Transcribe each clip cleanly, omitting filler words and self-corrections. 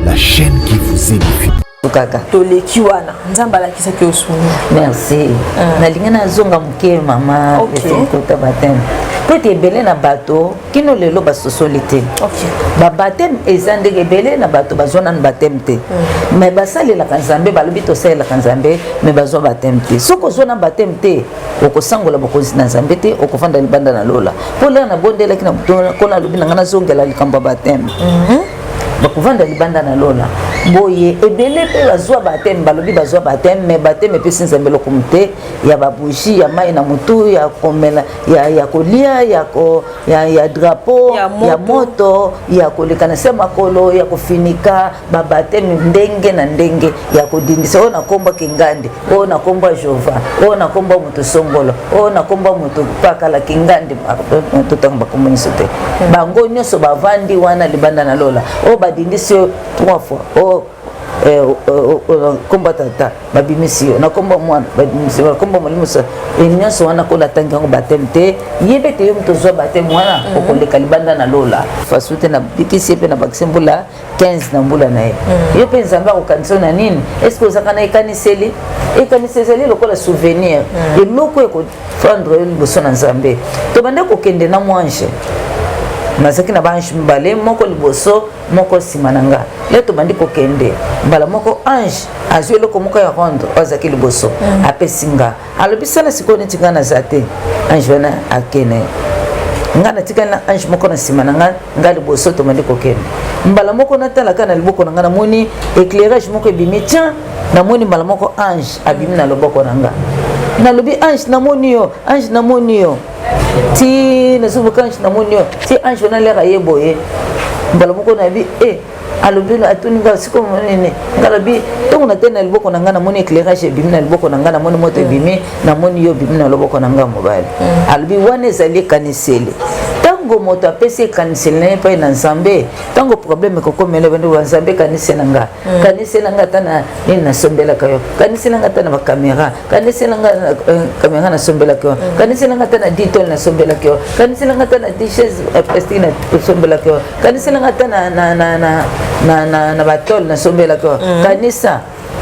la chaîne qui vous édifie. Kaka toleki wana nzamba la kisa ki osuni. Merci. Nalinga na zonga muke mama kota batem. Peut ebele na bato kino lelo ba socialité. Ba batem ezande ebele na bato bazona na batem te. Mais basali la kanzambe balobi to sala kanzambe mais bazo batem te. Soko zona batem te okosangola bokonzi na nzambe te okofanda libanda na lola. Pola na bondela kina kona lobi na ngana zongela likamba batem. Bakuvanda libanda na lola boye ebele pe bazwa batem balobi bazwa batem mais batem pe sinzambelo komite ya babushi ya mai na mutu ya komela ya kolia ya drapeau ya moto ya kolekana sema kolo ya kofinika ba batem ndenge na ndenge ya kodindisa ona komba kingandi ona komba jova ona komba mutu sombolo ona komba mutu pakala kingandi tutanga komuniso te bango nyoso bavandi wana libanda na lola badindisi 3 fois komba tata babimisi na komba mwana babimisi komba mwalimu sa nyonso wana kola tangi yango batem te yebe te yo mto zo batem wana okoleka libanda na lola fasute na bikisi pe na bakisembula 15 na mbula na ye yo pe nzamba kokanisa na nini est-ce que ozaka na ekaniseli lokola souvenir eloko eko fandre liboso na nzambe to bande kokende na mwange nazaki na bange mbale moko liboso moko simananga leto bandi kokende mbala moko ange azwi eloko moko ya rondo azaki liboso apesinga alobisana sikoni tinga na zate ange wana akene ngana tikana ange moko na simananga ngali liboso to bandi kokende mbala moko natala kana liboko na ngana moni éclairage moko ebimi tiens na moni mbala moko ange abimi na loboko na nga na lobi ange na moni yo ti na subu kanji na monio ti ange na lera yeboye mbala moko na bi alobi atuni nga siko monene ngalabi tongo na tena liboko na nga na moni éclairage ebimi na liboko na nga na moni moto ebimi na moni yo bimi na loboko na nga mobile alobi wana ezali kanisele tango moto apesi kanisele na epai na nzambe tango problème kokomela bende wa nzambe kanisele nga tana nini nasombela kayo kanisele nga tana ba camera kanisele nga camera nasombela kayo kanisele nga tana ditol nasombela kayo kanisele nga tana dishes plastique nasombela kayo kanisele nga tana na batol nasombela kayo kanisa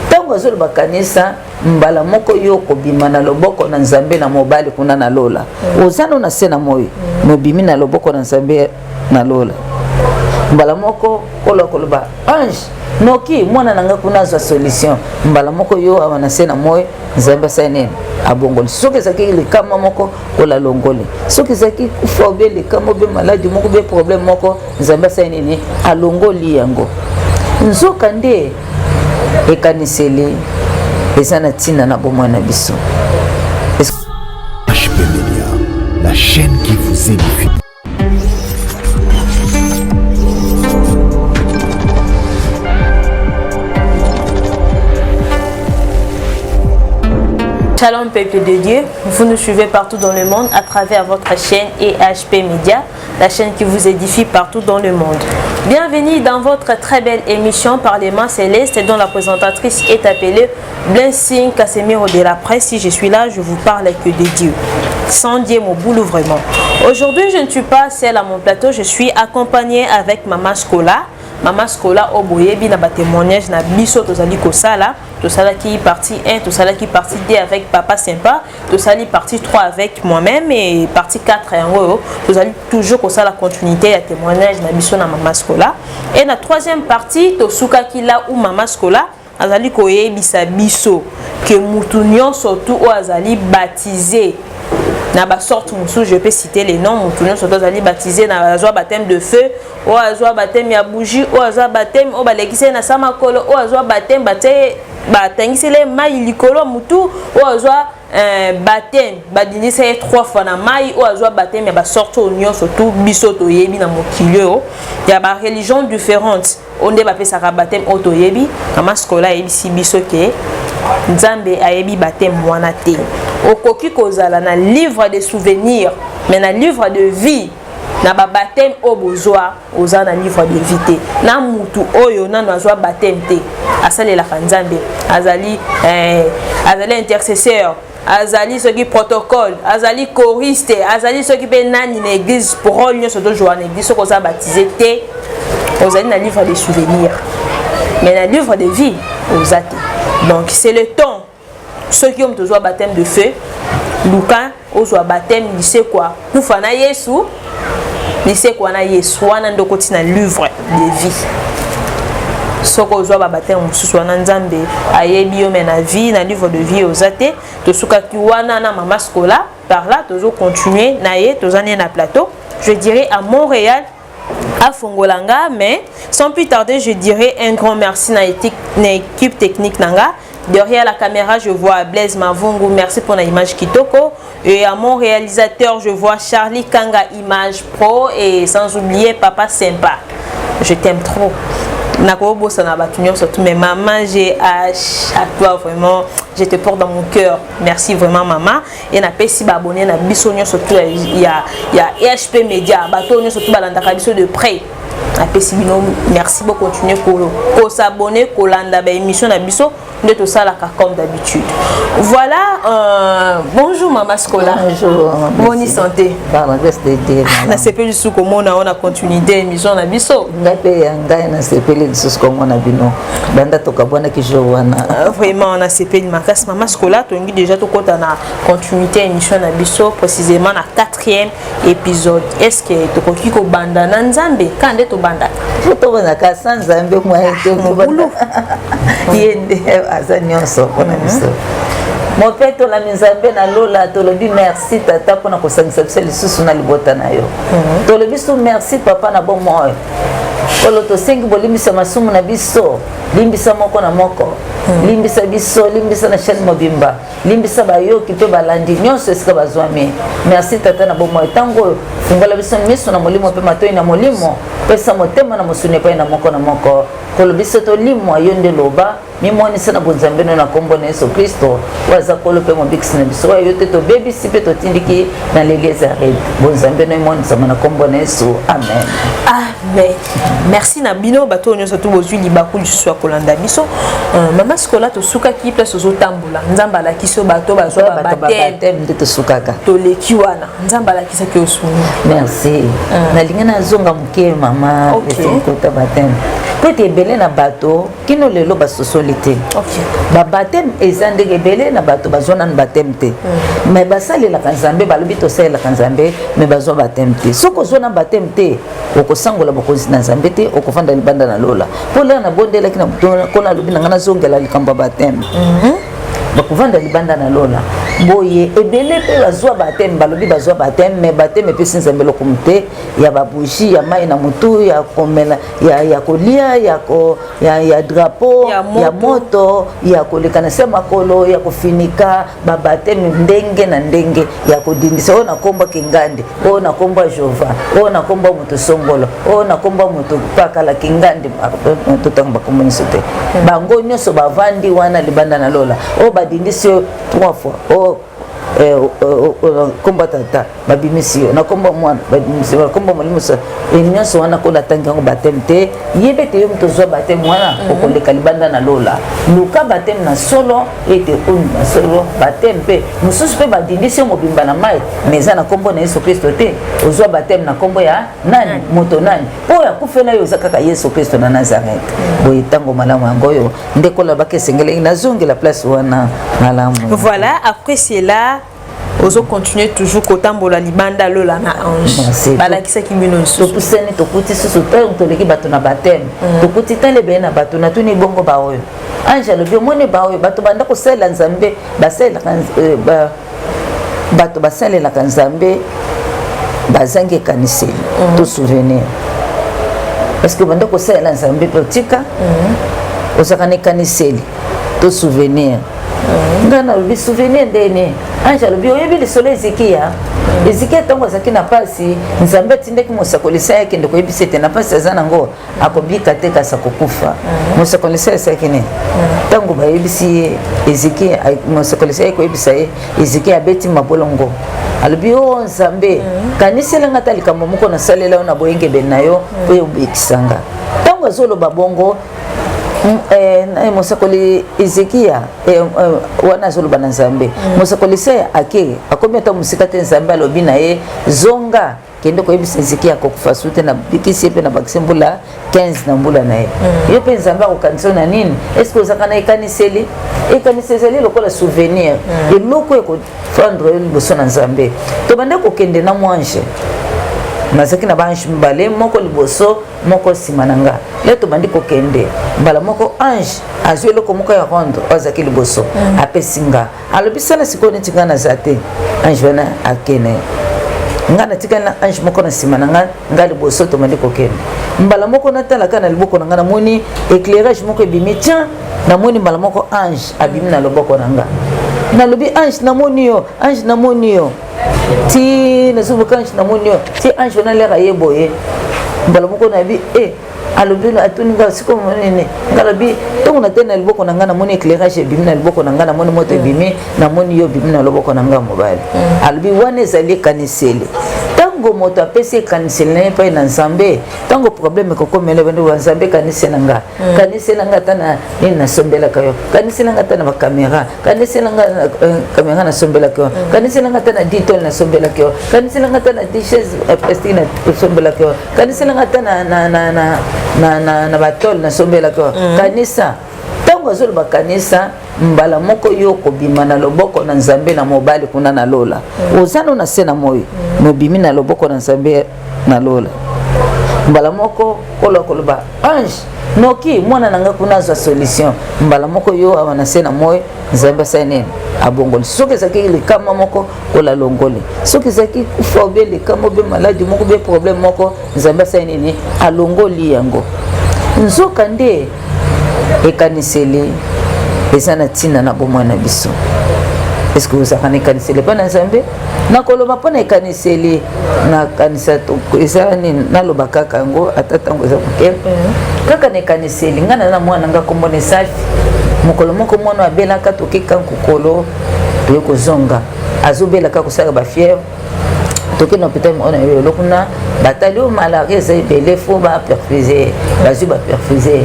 tango azolo bakanisa mbala moko yo kobima na loboko na nzambe na mobali kuna na lola ozana na sena moyo mobimi na loboko na nzambe na lola mbala moko koloba ange noki mwana nanga kuna za solution mbala moko yo awana sena moyo nzambe sene abongoli soki zaki likama moko kola longoli soki zaki kufobe likama be maladi moko be problème moko nzambe sene ni alongoli yango nzoka nde ekaniseli ezana tina na bomwana biso. HP Media, la chaîne qui vous édifie. Shalom peuple de Dieu, vous nous suivez partout dans le monde à travers votre chaîne HP Media, la chaîne qui vous édifie partout dans le monde. Bienvenue dans votre très belle émission Parlement Céleste dont la présentatrice est appelée Blessing Casemiro de la presse. Si je suis là, je vous parle que de Dieu. Sans Dieu, mon boulot vraiment. Aujourd'hui, je ne suis pas seule à mon plateau, je suis accompagnée avec Maman Scola. Maman Scola Oboyebi na ba témoignage na biso tozali kosala tosala qui partie 1 tosala qui partie 2 avec Papa Sympa tosali partie 3 avec moi-même et partie 4 yango tozali toujours kosala continuité ya témoignage na biso na Maman Scola et na troisième partie tosuka ki la ou Maman Scola azali koyebisa biso que mutu nyonso surtout o azali baptisé na ba sorte musu, je peux citer les noms mutu nyonso surtout azali baptisé na azwa baptême de feu o azwa baptême ya bougie o azwa baptême o balekise na sama kolo o azwa baptême batangisele mai likolo mutu o azwa baptême badindisa 3 fois na mai o azwa baptême ya ba sorte nyonso surtout biso toyebi na mokilio ya ba religion différentes onde ba pesa ka baptême otoyebi Maman Scola yebisi biso ke nzambe ayebi baptême wana te okoki kozala na livre de souvenirs mais na livre de vie na ba baptême o bozwa oza na livre de vie te na mutu oyo nano azwa baptême te asalela nzambe azali intercesseur azali ce qui protocole azali choriste azali ce qui peut nani na église pour all nyonso to joa na église ko za baptisé te ozali na livre de souvenirs mais le livre de vie aux athées. Donc c'est le temps. Ceux qui ont besoin baptême de feu, Lucas, aux baptême, il sait quoi? Pour faire na Yesu, il sait quoi na Yesu, on a un livre de vie. Ce qu'on doit baptême, soit na Nzambe, ayebi yo mena vie, na livre de vie aux athées. To suka kiwana na mama skola, par là, toujours continuer na ye, tous années na plateau. Je dirais à Montréal, à Fongolanga, mais sans plus tarder, je dirais un grand merci à l'équipe technique Nanga. Derrière la caméra, je vois Blaise Mavungu, merci pour l'image Kitoko. Et à mon réalisateur, je vois Charlie Kanga, Image Pro. Et sans oublier Papa Sympa. Je t'aime trop. Surtout mes mamans, GH, à toi vraiment, je te porte dans mon cœur. Merci vraiment maman. Et na pesi abonné na bisonio surtout il y a EHP Média, bateau surtout balanda biso de près. Na pesi bino merci beaucoup continuer pour s'abonner pour landa ba émission na biso de tout ça là comme d'habitude. Voilà bonjour maman Skola. Bonjour. Bonne santé. Na CP du sou comment on a continuité émission na biso. Ngape yanga na CP le sou comment na bino. Banda to kabona ki jowana. Vraiment on a CP le makas maman Skola to ngi déjà to kota na continuité émission na biso précisément na 4e épisode. Est-ce que to koki ko banda na Nzambe kande to banda. To bana ka sans Nzambe moi to bulu. Yende azanyoso pona biso. Mon père to la Nzambe na lola to lobi merci tata pona ko sangisa biso lisusu na libota na yo. To lobi so merci papa na bon moyo. Olo to sengi bolimbisa masumu na biso, limbisa moko na moko. Limbisa biso, limbisa na chaîne mobimba. Limbisa bayo ki pe balandi nyonso esika bazwami. Merci tata na bon moyo tango fungola biso miso na molimo pe matoi na molimo. Pesa motema na mosune pa na moko na moko. Kolo biso to limo yonde loba. Mimoni sana bonzambe na kombo na Yesu Kristo waza kolo pe mobikisi na biso wa yote to baby sipe to tindiki na l'église red bonzambe na moni sama na kombo na Yesu amen. Amen. Merci na bino bato nyonso to bozwi libaku lisusu kolanda biso mama Skola to suka ki place ozo tambola nzamba la kiso bato bazwa baptême de to sukaka to leki wana nzamba la kisa ki osuni. Merci na lingana zonga muke mama ko ta baptême ko te belé na bato kino lelo basosoli te. Ba baptême ezandeke belé na bato bazona na baptême te. Mais basali la kanzambe balobi to sala la kanzambe mais bazwa baptême te. Soko zona baptême te okosangola bokonzi na nzambe te okofanda libanda na lola. Pola na bondela kina kona lobi na ngana zongela likamba baptême. Bakuvanda libanda na lola boye ebele pe bazwa baptême balobi bazwa baptême mais baptême pe sinza mbelo kumte ya babushi ya mai na mutu ya komela ya kolia ya drapeau ya moto ya kolekana sema kolo ya kofinika ba baptême ndenge na ndenge ya kodindisa ona komba kingande ona komba jova ona komba mutu songolo ona komba mutu pakala kingande tutanga bakomuniso te bango nyoso bavandi wana libanda na lola o badindisi 3 fois komba tata babimisi na komba mwana babimisi komba molimusa nyonso wana kola tangi yango baptême te yebe te yo mto zwa baptême wana okoleka libanda na lola luka baptême na solo ete oni na solo baptême pe mususu pe badindisi mobimba na mai mais eza na kombo na Yesu Kristo te ozwa baptême na kombo ya nani moto nani oyo akufela yo oza kaka Yesu Kristo na Nazareth boye tango malamu yango oyo nde kola bakesengeli nazongela place wana malamu. Voilà, après cela ozo continuer toujours kotambola libanda lola na ange bala kisa kimino so puseni to kuti susu to leki bato na baptême to kuti tale be na bato na tuni bongo ba oyo ange lo bi mone ba oyo bato banda ko sela nzambe basela bato basela la nzambe bazange kaniseli to souvenir parce que banda ko sela nzambe politika osakane kaniseli to souvenir ngana lo bi souvenir ndene anja lo bi oyebi le soleil zikia ezikia tango zaki na pasi nzambe tindeki mosakolisa yake ndeko yebisa ete na pasi azana ngo akobika te kasa kokufa mosakolisa yake ne tango bayebisi ezikia mosakolisa yake yebisa ezikia abeti mabolongo alobi o nzambe kanisela ngata likambo moko na salela na boyenge benayo oyo bekisanga tango azoloba bongo mosakoli Ezekia wana zoloba na nzambe mosakoli se ake akomi ata musika te nzambe alobi na ye zonga kende ko yebisa Ezekia ko kufasute na bikisi pe na bakisembula 15 na mbula na ye yo pe nzambe ko kanisa na nini est-ce que ozaka na ekaniseli lokola souvenir eloko eko fandre liboso na nzambe to bande ko kende na mwange nazaki na bange mbale moko liboso moko sima nanga le to bandi ko kende mbala moko ange azwi eloko moko ya rendre azaki liboso apesinga alobisala sikoni tinga na zate ange wana akene ngana tika na ange moko na sima nanga ngali boso to bandi ko kende mbala moko natala kana liboko nanga na moni éclairage moko ebimi tiens na moni mbala moko ange abimi na loboko nanga na lobi ange na moni yo ti na subu kanji na moni yo ti ange na lera yeboye mbala moko na bi alobi na atuninga siko monene ngalabi tongo na tena liboko na ngana moni éclairage bimi na liboko na ngana moni moto bimi na moni yo bimi na loboko na ngana mobile alobi wane zali kanisele tango moto apesi kanisele pa na nzambe tango problème ko komele bende wa nzambe kanisele nga tana ni na sombela kayo kanisele nga tana ba camera kanisele nga camera na sombela kayo kanisele nga tana ditol na sombela kayo kanisele nga tana t-shirt plastique na sombela kayo kanisele nga tana na batol na sombela kayo kanisa tango azolo ba kanisa mbala moko yo kobima na loboko na nzambe na mobali kuna na lola ozano na sena moyo mobimi na loboko na nzambe na lola mbala moko koloba ange noki mwana nanga kuna za solution mbala moko yo awana sena moyo nzambe sene abongoli soki ezaki likama moko kola longoli soki ezaki kufobe likama be maladi moko be problème moko nzambe sene ni alongoli yango nzoka nde ekaniseli ezana tina na bomwa na biso est-ce que vous avez ekaniseli pa na nzambe na koloba pa na ekaniseli na kanisa to ezani na loba kaka ngo atatango za kuke kaka na ekaniseli ngana na mwana nga kombone safi mokolo moko mwana abelaka tokika nkukolo to kozonga azobela ka kosaka ba fièvre toki na hôpital on a eu lokuna batalio malaria c'est belé faut ba perfuser bazu ba perfuser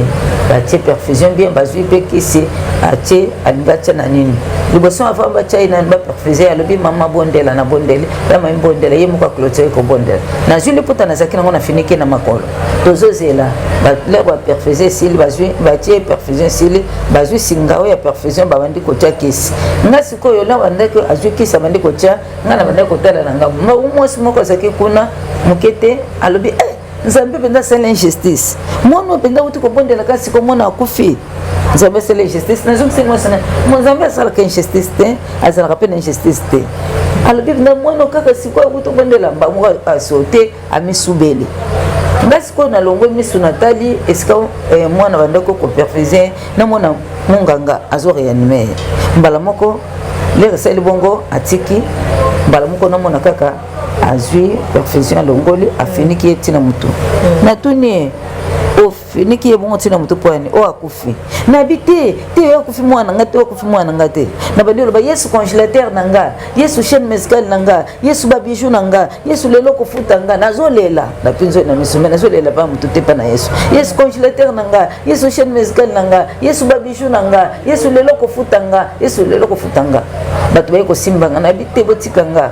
ba tie perfusion bien bazu pe kisi atie alingata na nini liboso avant ba tie na ba perfuser alobi mama bondela na bondeli ba mama bondela yemu kwa cloture ko bondela na juli puta na zakina ngona finiki na makolo tozozela ba le ba perfuser sil bazu ba tie perfusion sil bazu singao ya perfusion ba bandi ko tia kisi ngasi ko yo na bandi ko azu kisi bandi ko tia ngana bandi ko tala na ngam mwasi moko zaki kuna mukete alobi nzambe penda sele injustice mono penda uti ko bondela kasi ko mona akufi nzambe sele injustice na zumse mo sana nzambe sala ka injustice te azala ka pena injustice te alobi na mono kaka siko uti bondela mbango asote amisubeli ngasi ko na longo misu natali eska mwana bandako ko perfuser na mona munganga azo réanimer mbala moko le sele bongo atiki mbala moko na mona kaka azui perfusion longoli afiniki etina mutu na tuni ofiniki ebongo tina mutu poani o akufi na bite te akufi mwana ngate akufi mwana ngate na bandelo ba Yesu congélateur nanga Yesu chaîne mescal nanga Yesu ba bijou nanga Yesu lelo ko futanga nazolela na pinzo na misumena nazolela ba mutu te pa na Yesu congélateur nanga Yesu chaîne mescal nanga Yesu ba bijou nanga Yesu lelo ko futanga batu ba ko simbanga na bite botikanga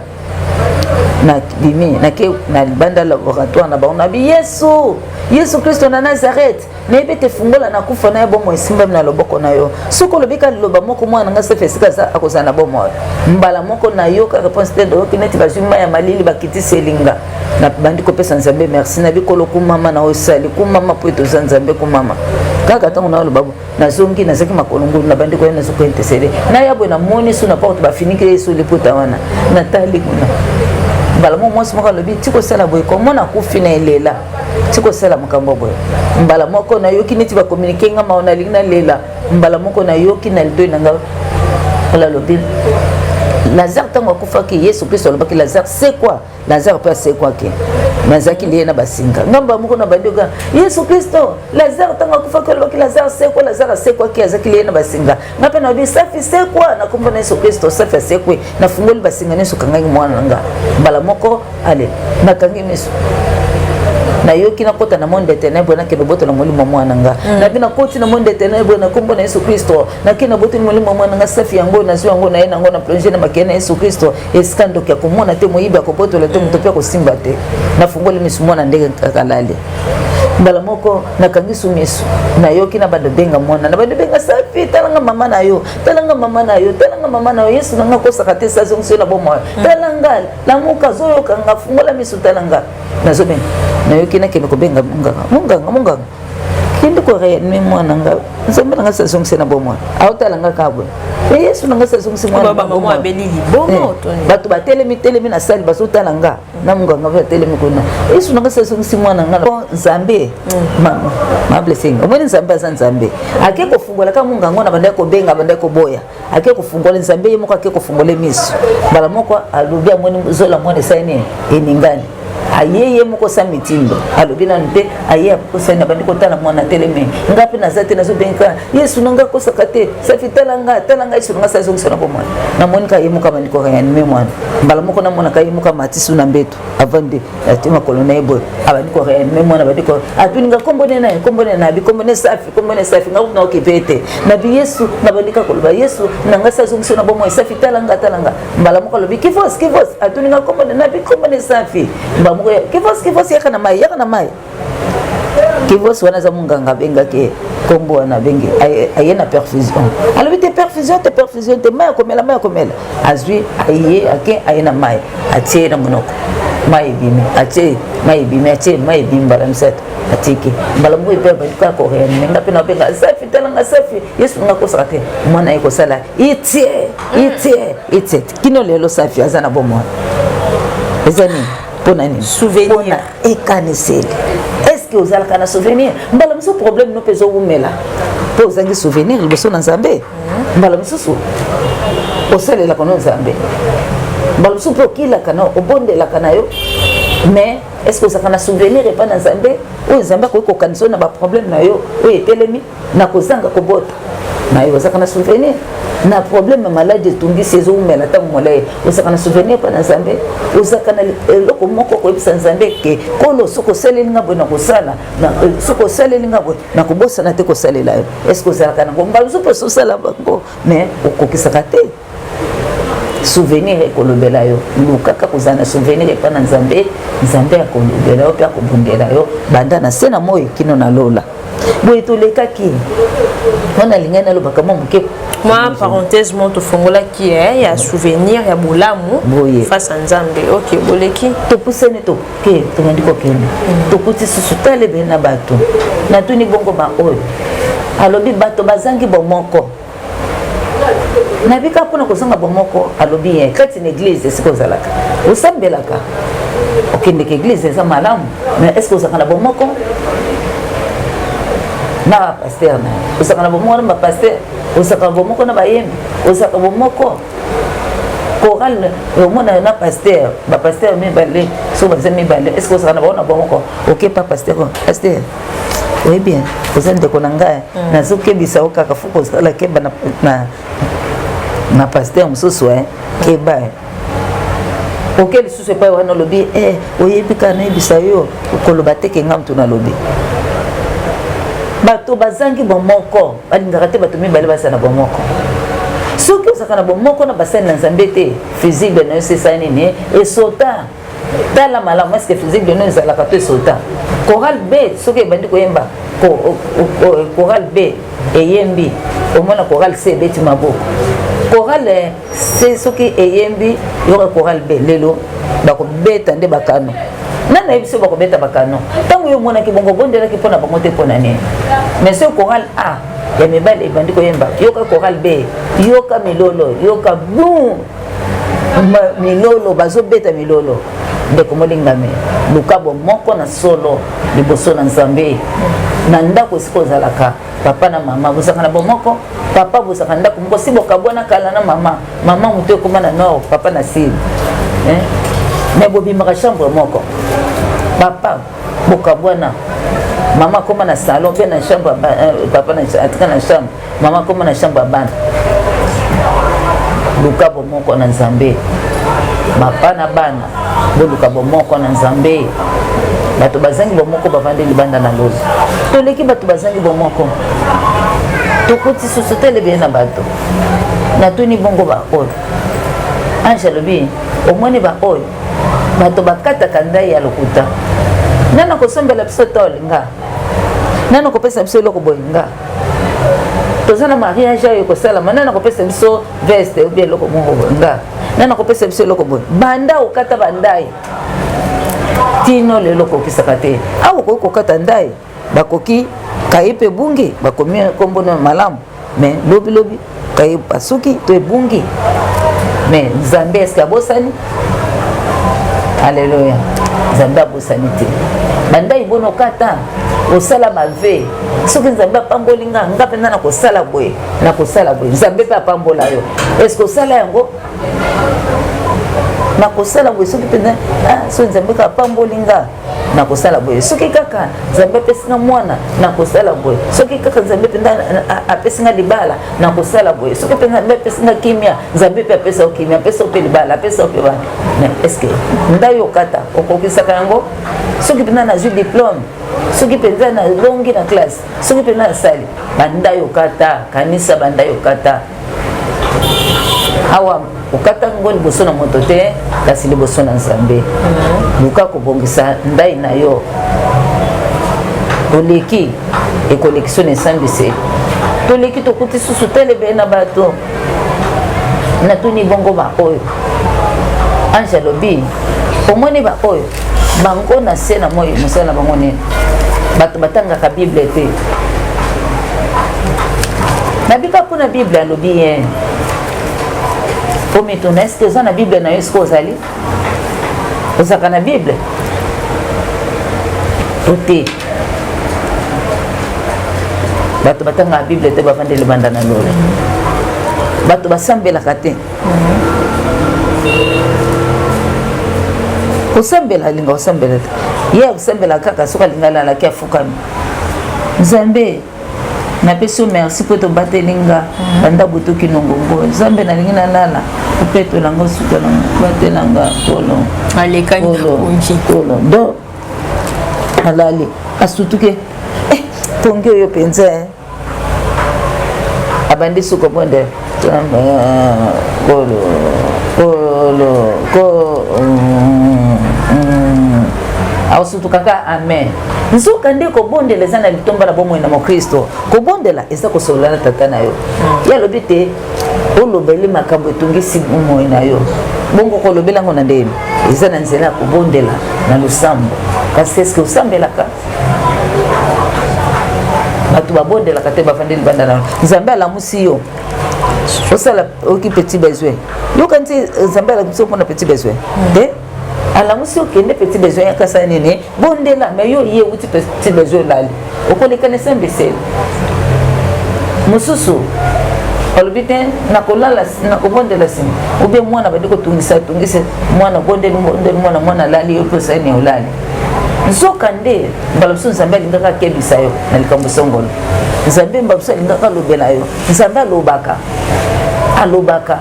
na bimi na ke na banda laboratoire na ba bi Yesu Kristo na Nazareth na bete fungola na kufa na bomo simba na loboko na yo soko lobika loba moko mwana nga sefe sika za akozana bomo mbala moko na yo ka réponse te do kineti ba juma ya malili bakiti selinga na bandi ko pesa nzambe merci na bikolo ku mama na osali ku mama po to nzambe ku mama kaka tango na lobabu na zongi na zaki makolongo na bandi ko na zoko interceder na yabo na moni suna porte ba finiki Yesu liputa wana na tali kuna mbala mwasi moko lobi tiko sala boy ko mona kufina elela tiko sala makambo boy mbala moko na yoki neti ba communiquer nga maona lingna lela mbala moko na yoki na lido nanga ala lobi Lazare tango akufaki Yesu Kristo alobaki Lazare c'est quoi Lazare pas c'est quoi ke nazaki liye na basinga ngamba moko na bandoga Yesu Kristo Lazare tango akufaki alobaki Lazare c'est quoi ke azaki liye na basinga ngapa na bi safi c'est quoi na kombo na Yesu Kristo safi c'est quoi na fungoli basinga neso kangai mwana nga mbala moko ale na kangi meso na yoki na kota na monde des ténèbres na kino boto na molimo mwana nga na bina koti na monde des ténèbres na kombo na Yesu Kristo na kino boto na molimo mwana nga safi yango na zwa yango na yena ngo na plonger na makene Yesu Kristo eskando kya komona te moyiba ko boto la te mutopia ko simba te na fungole misumo na ndenge kakalale mbala moko na kangisu misu na yoki na bado benga mwana na bado benga safi talanga mama na yo talanga mama na yo talanga mama na yo Yesu nanga kosa kate sa zonso na bomo talanga la muka zoyo kanga fungola misu talanga na zobe na yoki na kino ko benga munga kindi ko re ni mwana nga nzamba nga sa zonso na bomo au talanga kabwe Yesu nanga sa zonso mwana baba mama belili bomo toni batu batelemi na sali baso talanga na munga nga va telemi kuna Yesu nanga sa zonso mwana nga Nzambe ma blessing omoni Nzambe za Nzambe ake ko fungola ka munga ngona banda ko benga banda ko boya ake ko fungola Nzambe yemoko ake ko fungola miso bala moko alubia moni zola moni saini eningani ayeye moko sa mitindo alobi na nte aye ko saina bandi ko tala mwana telemi ngapi na zate na zo benka Yesu nanga ko sakate sa fitalanga talanga Yesu nanga sa zonso na bomwana na monika yemuka bandi ko ya ni mwana bala moko na mona ka yemuka matisu na mbeto avande atima kolona ebo abandi ko ya ni mwana bandi ko atuninga kombone na bi kombone safi ngaku na okipete na bi Yesu na bandi ka koloba Yesu nanga sa zonso na bomwana sa fitalanga talanga bala moko lobi kivos atuninga kombone na bi kombone safi kivos yakana mai kivos wana za munganga benga ke kombo wana bengi ayena perfusion alobi te perfusion te mai komela azwi aye ake ayena mai atie na monoko mai bimi bala mseto atiki mbala mwe pe ba ko re nenga pe na benga safi talanga safi Yesu ngako sakate mwana yeko sala itie kino lelo safi azana bomo ezani pona ni souvenir ekaniseli est-ce que vous allez souvenir mbala mso problème no pezo umela po uzangi souvenir liboso na Nzambe mbala mso osele la kono Nzambe mbala mso po kila kana obonde la kana yo mais est-ce que vous allez souvenir et pas na Nzambe o Nzambe ko kanso na ba problème na yo o etelemi na kozanga kobota na yo zakana souvenir na problème maladie tungi sezo umela ta molay usakana souvenir pa na Nzambe usakana loko moko ko ebisa Nzambe ke kolo soko selinga bona kosala na soko selinga bona na kobosa na te ko salela est-ce que usakana ko mbaluzo pe so sala bango mais okokisaka te souvenir ekolobela yo lukaka kozana souvenir pa na Nzambe akolobela yo pe akobundela yo banda na sena moyo kino na lola boye tolekaki on a lingana lo bakama muke moi parenthèse mon to fongola qui est ya souvenir ya bolamu face à Nzambe OK boleki to pusene to ke to ngandiko kene to kuti susutale bena bato na tuni bongo ba oyo alobi bato bazangi bomoko na bika pona kozanga bomoko alobi ye kati na église siko zalaka usambelaka okende ke église za malamu mais est-ce que uzakana bomoko na pasteur na usakana bomoko na pasteur usakana bomoko na bayembi usakana bomoko choral omona na pasteur ba pasteur mibale so ba mibale est-ce que usakana bona bomoko OK pas pasteur oui bien vous êtes de konanga na soke bisa okaka fuko sala ke bana na pasteur mususu keba OK lisusu pa wana lobi oyebika na bisa yo koloba te ke ngamtu na lobi bato bazangi bomoko balingaka te bato mibale basana bomoko soki osakana bomoko na basani na Nzambe te physique na yo sesa nini esota tala malamu est-ce que physique de nous ezalaka to esota choral B soki ebandi koyemba choral B eyembi omona choral C ebeti maboko choral C soki eyembi yoka choral B lelo bakobeta nde bakano nana yebiso bakobeta bakano ntango yo omonaki bongo bondelaki mpona bango te mpona nini mais so choral A ya mibale ebandi koyemba yoka choral B yoka milolo yoka boum milolo bazobeta milolo ndeko molingame lukabo moko na solo liboso na Nzambe na ndako esika ozalaka papa na mama bosaka na bomoko papa bosaka ndako moko si bokabwana kala na mama mutu ekoma na nord papa na sud mais bobimaka chambre moko papa bokabwana mama koma na salon pe na chambre papa na atika na chambre mama koma na chambre bana lukabo moko na Nzambe mapa na bana boluka bomoko na Nzambe bato bazangi bomoko bavandi libanda na lozo toleki bato bazangi bomoko tokoti susu telebe na bato natuni bongo ba oyo ange alobi omoni ba oyo bato bakataka ndai ya lokuta nana kosombela biso tolinga nana kopesa biso eloko boye nga toza na mariage oyo kosalama nana kopesa biso veste obi eloko moko boye nga nana kopesa biso eloko boye banda okata bandai tino lelo kokisaka te awa okoki kokata ndai bakoki kaye mpe bungi bakomi nkombo na malamu me lobilobi kaye pasuki to ebungi me nzambe eske abosani alleluya nzambe abosani te bandai bona okata osala mave soki nzambe apamboli nga mpenza na kosala boye nzambe mpe apambola yo eske osala yango nakosala boye soki mpenza soki nzambe kaka apamboli nga nakosala boye soki kaka nzambe apesinga mwana nakosala boye soki kaka nzambe mpenza apesinga libala nakosala boye soki mpenza nzambe apesinga kimia nzambe mpe apesa kimia apesa mpe libala apesa mpe bana mais eske ndai okata okokisaka yango soki mpenza nazwi diplôme soki mpenza nalongi na classe soki mpenza nasali bandai okata kanisa bandai okata awa okata ngo liboso na moto te kasi liboso na nzambe luka kobongisa ndai na yo oleki ekolekisio na esambise toleki tokuti susu telebe na bato natuni bongo ba oyo ange alobi omoni ba oyo bango na se na moi mosala na bango nini bato batangaka bible te nabika mpona bible alobi ye omituna eske oza na bible na yo eske ozali ozaka na bible ote bato batangaka bible te bavandi libanda na lolo bato basambelaka te osambela alinga osambela te ye osambela kaka soki alinga alalaki afukami nzambe napesi merci mpo tobatelinga banda butuki nongongo nzambe nalingi nalala opetolanga suka nango batelanga tolo do alali asutuke tongi oyo mpenza abandi suka bonde ausutukaka amen nzoka nde kobondela eza na litomba na bomoi na mokristo kobondela eza kosolola na tata na yo ye alobi te olobeli makambo etongisi bomoi na yo bongo kolobelango na ndeni eza na nzela ya kobondela na losambo kasi eske osambelaka bato babondelaka te bafandi libanda na yo nzambe alamusi yo osala oki petit besoin yoka nti nzambe alamusi yo mpona petit besoin te alamusi okende petit besoin yakasa nini bondela me yo ye uti petit besoin lali okolekanisa mbeseli mosusu olobi te nakolala nakobondela nsima obie mwana badi kotungisa mwana bondeli mwana lali yo mpe osani olali nzoka nde mbala biso nzambe alingaka akebisa yo na likambo songolo nzambe mbala biso alingaka alobela yo nzambe alobaka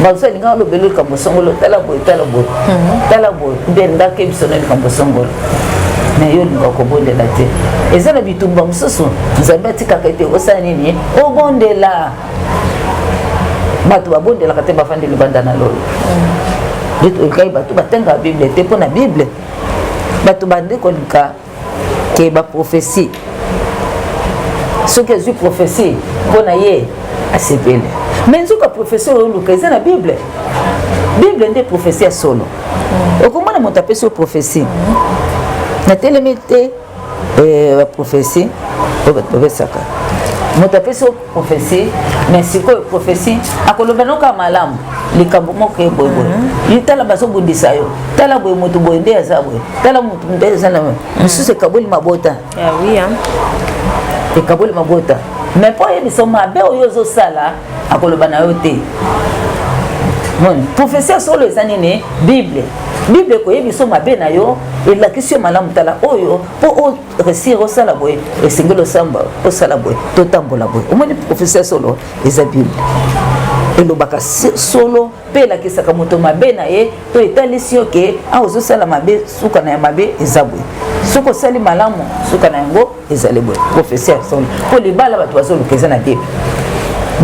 bazo linga alobela likambo songolo tala boye mbe ndakebisa na likambo songolo na yo linga kobondela te eza na bitumba mosusu nzambe atikaka ete osala nini obondela bato babondelaka te bafandi libanda na lolo ekai bato batengaka bible te mpo na bible bato bandi kolika ke baprofesi soki azwi profesi mpo na ye asepele me nzoka profesi oyo oluka eza na bible nde profesi ya solo okomona moto apesi yo profesi natelemi te baprofesi oyo bato babesaka moto apesi yo profesi me sikoyo profesi akoloba noka malamu likambo moko ye boyeboye tala bazobundisa yo tala boye moto boye nde aza boye tala moto nde aza na mosusu ekaboli mabota ekaboli mabota me mpo oyebisa mabe oyo ozosala akoloba na yo te profesi ya solo eza nini bible koyebisa mabe na yo elakisi yo malamu tala oyo mpo oresir osala boye esengeli osala boye totambola boye omoni profesi ya solo eza bible elobaka solo pe elakisaka moto mabe na ye to etalisi yo ke ozosala mabe suka na ya mabe eza boye soki osali malamu suka na yango ezali boye professeur solo mpo libala bato bazoluka eza na bible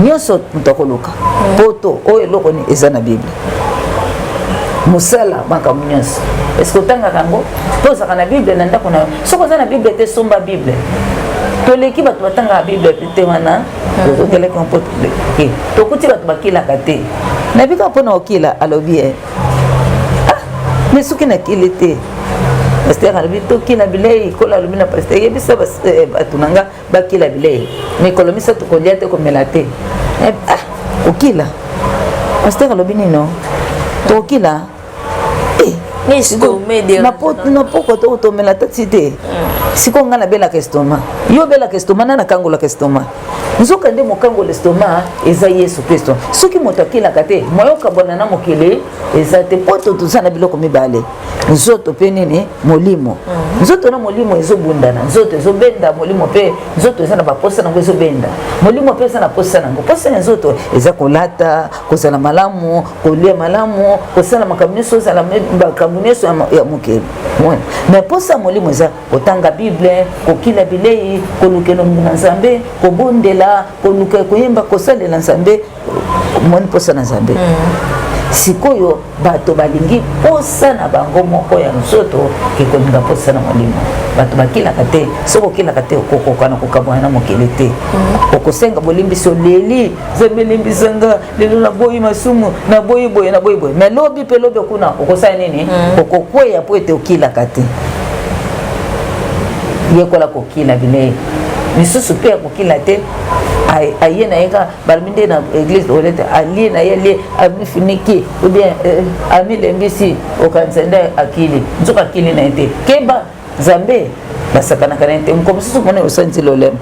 nyonso moto akoluka poto oyo eloko ni eza na bible mosala makambo nyonso eske otangaka yango mpo ozaka na bible na ndako na yo soki oza na bible te somba bible toleki bato batangaka bible te wana tozokelaki mpo tokuti bato bakilaka te nabika mpona okila alobi ye mais soki nakili te paster alobi tokila bilei kola alobi na paster yebisa bato na nga bakila bilei mikolo misato kolia te komela te okila paster alobi nino tokila na poko to otomela tati te siko nga nabelaka estoma yo belaka estoma na nakangolaka estoma nzoka nde mokangola estoma eza yesu kristo soki moto akilaka te moyoka bona na mokili eza te poto toza na biloko mibale nzoto mpe nini molimo nzoto na molimo ezobundana nzoto ezobenda molimo mpe nzoto eza na baposa nango ezobenda molimo mpe eza na posa nango posa ya nzoto eza kolata kozala malamu kolia malamu kosala makambo nyonso ozala makambo nyonso ya mokili mais posa molimo eza kotanga bible kokila bilei kolukela na nzambe kobondela koluka koyemba kosalela nzambe moni posa na nzambe sikoyo bato balingi posa na bango moko ya nzoto kekolinga posa na molimo bato bakilaka te soki okilaka te okokoka na kokabwana na mokili te okosenga bolimbisi oleli nzambe elimbisanga lelo naboyi masumu naboyi boye naboyi boye mais lobi mpe lobi okuna okosala nini okokweya po ete okilaka te yekola kokila bilei misusu mpe ya kokila te aye na ye ka balobi nde na église olete alie na ye lie amifiniki ou bien amilembisi okanisa nde akili nzoka akili na ye te keba nzambe basakanaka na ye te moko mosusu mona osanzi lolemo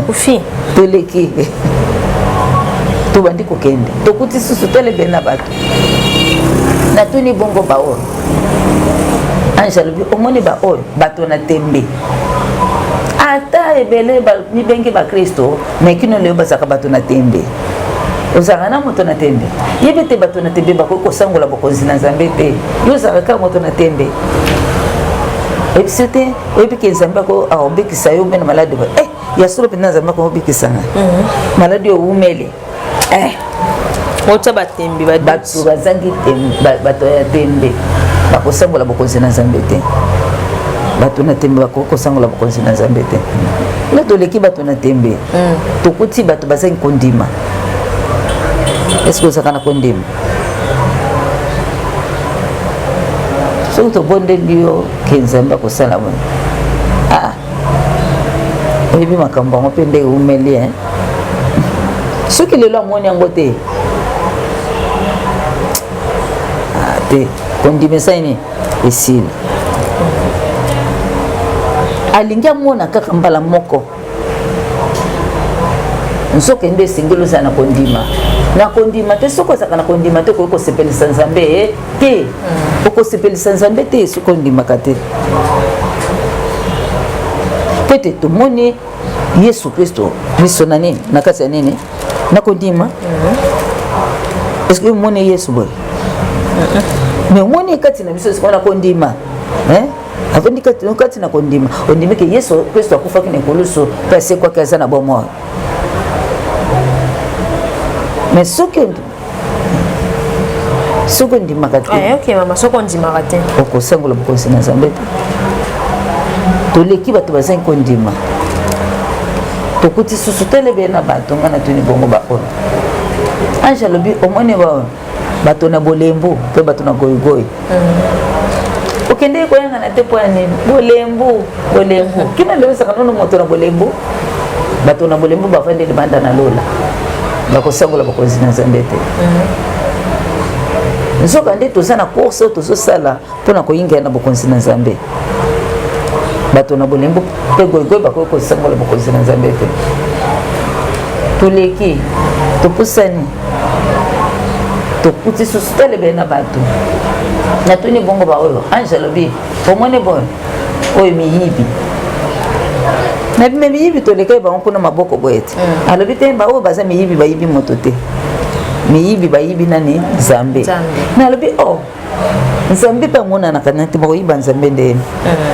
ufi toleki tobandi kokende tokuti susu telebe na bato natuni bongo baoyo ange alobi omoni baoyo bato na tembe ata ebele mibengi bakristo me kino leo bazaka bato na tembe ozalaka na moto na tembe yebi te bato na tembe bakoki kosangola bokonzi na nzambe te yo ozalaka moto na tembe ebisi te oyebi ke nzambe akobikisa yo mena maladi ya solo mpenza nzambe akobikisanga maladi oyo umele ota batembe bato bazangi bato ya tembe bakosangola bokonzi na nzambe te bato na tembe bakosangola bokonzi na nzambe te nga toleki bato na tembe tokuti bato bazangi kondima eske ozaka na kondima soki tobondeli yo ke nzambe akosala bone oyebi makambo yango mpe ndenge umeli soki lelo amoni yango te te kondima esani esili alingi amona kaka mbala moko nzokende esengeli ozala na kondima te soki ozalaka na kondima te okoki kosepelisa nzambe te okosepelisa nzambe te soki ondimaka te mpe te tomoni yesu kristo miso na nini na kati ya nini na kondima eske omoni yesu boye mais omoni kati na biso sikoyo na kondima avandi kati na kondima ondimi ke yesu kristo akufaki na ekolusu mpe asekwaki aza na bomoi mais soki ondimaka te okosangola bokonzi na nzambe te toleki bato bazangi kondima tokuti susu telebe na bato nga na tuni bongo baoyo ange alobi omoni bato na bolembu mpe bato na goyigoyi okende koyangana te po ya nini bolembu kina lelo saka nono moto na bolembu bato na bolembu bafandi libanda na lola bakosangola bokonzi na nzambe te nzoka nde toza na course oyo tozosala mpona koyingela na bokonzi na nzambe bato na bolembu mpe goyigoyi bakoki kosangola bokonzi na nzambe te toleki topusani tokuti susu telebe na bato natuni bongo baoyo ange alobi omoni boyo oyo miyibi na bime miyibi toleka ba on kuna maboko boyete alobi te ba o baza miyibi ba yibi motote miyibi ba yibi nani Nzambe na alobi oh Nzambe pa mona na kanati ba yiba Nzambe nde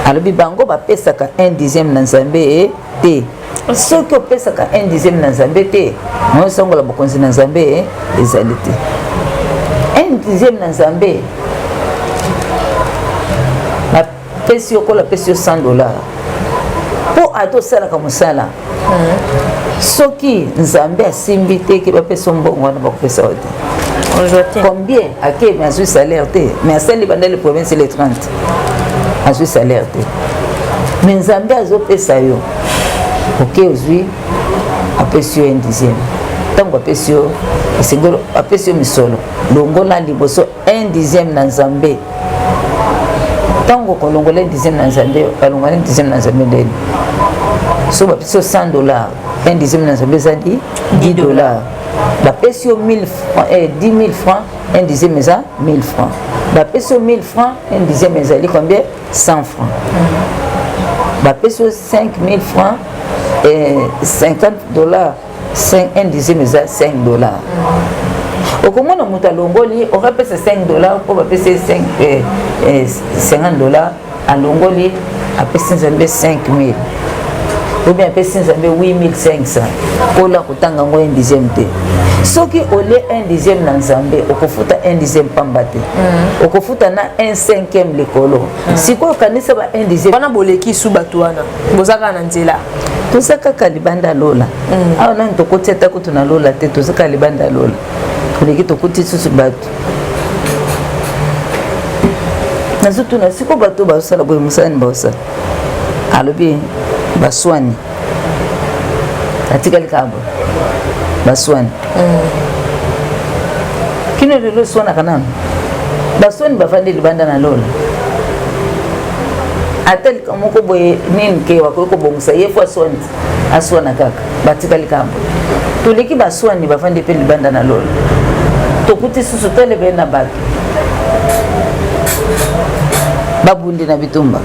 alobi bango ba pesaka 1/10 na Nzambe te soki opesaka 1/10 na Nzambe te mo songola bokonzi na Nzambe ezali te 1/10 na Nzambe la pesi yokola pesi yo $100 po ato sala ka musala soki Nzambe asimbi te ke bapesa mbongo wana bakopesa ote combien ake mais azwi salaire te mais asali banda le province les 30 azwi salaire te mais Nzambe azopesa yo ok ozwi apesi yo 1/10 ntango apesi yo esengelo apesi yo misolo longola liboso 1/10 na Nzambe ntango kolongola 1/10 na Nzambe alongola 1/10 na Nzambe ndeni so bapesi yo $100 1/10 na Nzambe ezali $10 bapesi yo 10 000 francs 1/10 eza 1000 francs bapesi yo 1000 francs 1/10 ezali combien 100 francs bapesi yo 5000 francs $50 1/10 eza $5 okomona moto alongoli okapesa $5 po bapesi $50 alongoli apesi Nzambe 5000 ou bien apesi Nzambe 8500 kola kotanga ngo 1/10 te soki ole 1/10 na Nzambe okofuta 1/10 pamba te okofuta na 1/5 likolo sikoyo kanisa ba 1/10 wana boleki su bato wana bozaka na nzela tozaka libanda lola awa nani tokoti ata kutu na lola te tozaka libanda lola toleki tokoti susu bato nazotuna siko bato basala boye mosani baosala alobi baswani atikali kabo baswani kino lelo swana kanana baswani bafandi libanda na lola atali kamoko boye nini ke wakoyoko bongusa yefu aswana kaka batikali kabo toleki baswani bafandi pe libanda na lola tokuti susu telebe na bato babundi na bitumba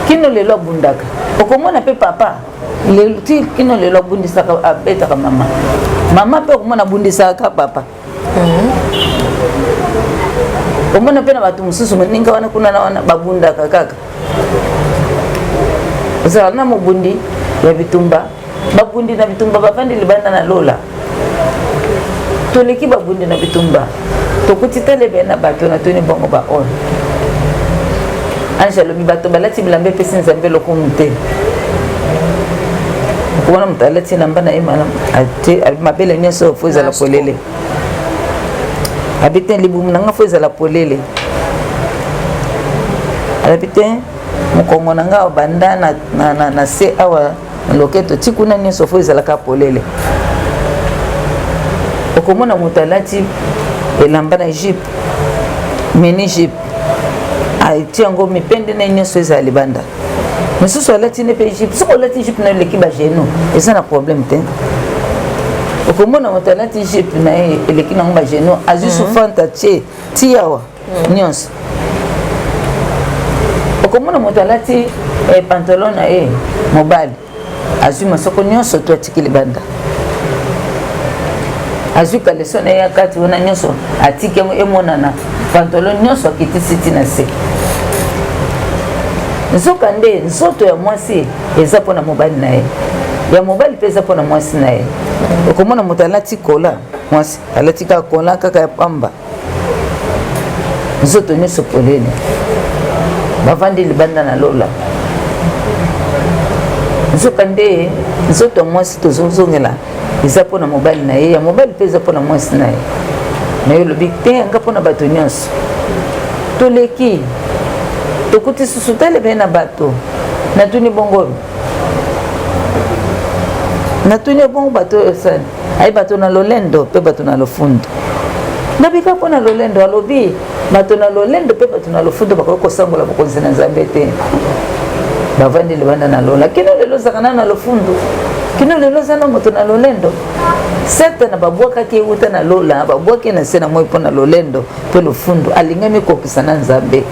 kino lelo abundaka okomona pe papa ti kino lelo abundisaka abetaka mama pe okomona abundisaka papa omona pe na bato mosusu moninga wana kuna na wana babundaka kaka ozala na mobundi ya bitumba babundi na bitumba bafandi libanda na lola toleki babundi na bitumba tokuti telebe na bato na toni bongo ba on anjalobi bato balati bilamba epesi Nzambe lokumu te okomona moto alati elamba na ye mabele nyonso fo ezala polele abi te libumu na nga fo ezala polele alabi te mokongo na nga banda na se awa loketo ti kuna nyonso fo ezalaka polele okomona moto alati elamba na Egypte mini Egypte aiti yango mipende na nyonso ezala libanda misusu alati ne pe Egypte soko alati Egypte na eleki bageno eza na problème te okomona moto alati Egypte na eleki nango bageno azwi sufanta tie ti yawa nyonso okomona moto alati pantalon na ye mobali azwi masoko nyonso to atiki libanda azwi kaleso na ye akati wana nyonso atiki emonana pantalon nyonso akitisi ti na se nzoka nde nzoto ya mwasi eza mpona mobali na ye ya mobali mpe eza mpona mwasi na ye okomona moto alati kola mwasi alati kaka kola kaka ya pamba nzoto nyonso polele bavandi libanda na lola nzoka nde nzoto ya mwasi tozozongela eza mpona mobali na ye ya mobali mpe eza mpona mwasi na ye na yo lobi te yanga mpona bato nyonso toleki tokuti susu telebe na bato natuni bongo bato oyo sani ayi bato na lolendo mpe bato na lofundo nabika mpona lolendo alobi bato na lolendo mpe bato na lofundo bakoki kosangola bokonzi na Nzambe te bavandi libanda na lola kino lelo ozaka na lofundo kino lelo oza na moto na lolendo satana babwakaki euta na lola babwaki na se na moi mpona lolendo mpe lofundo alingami kokisa na Nzambe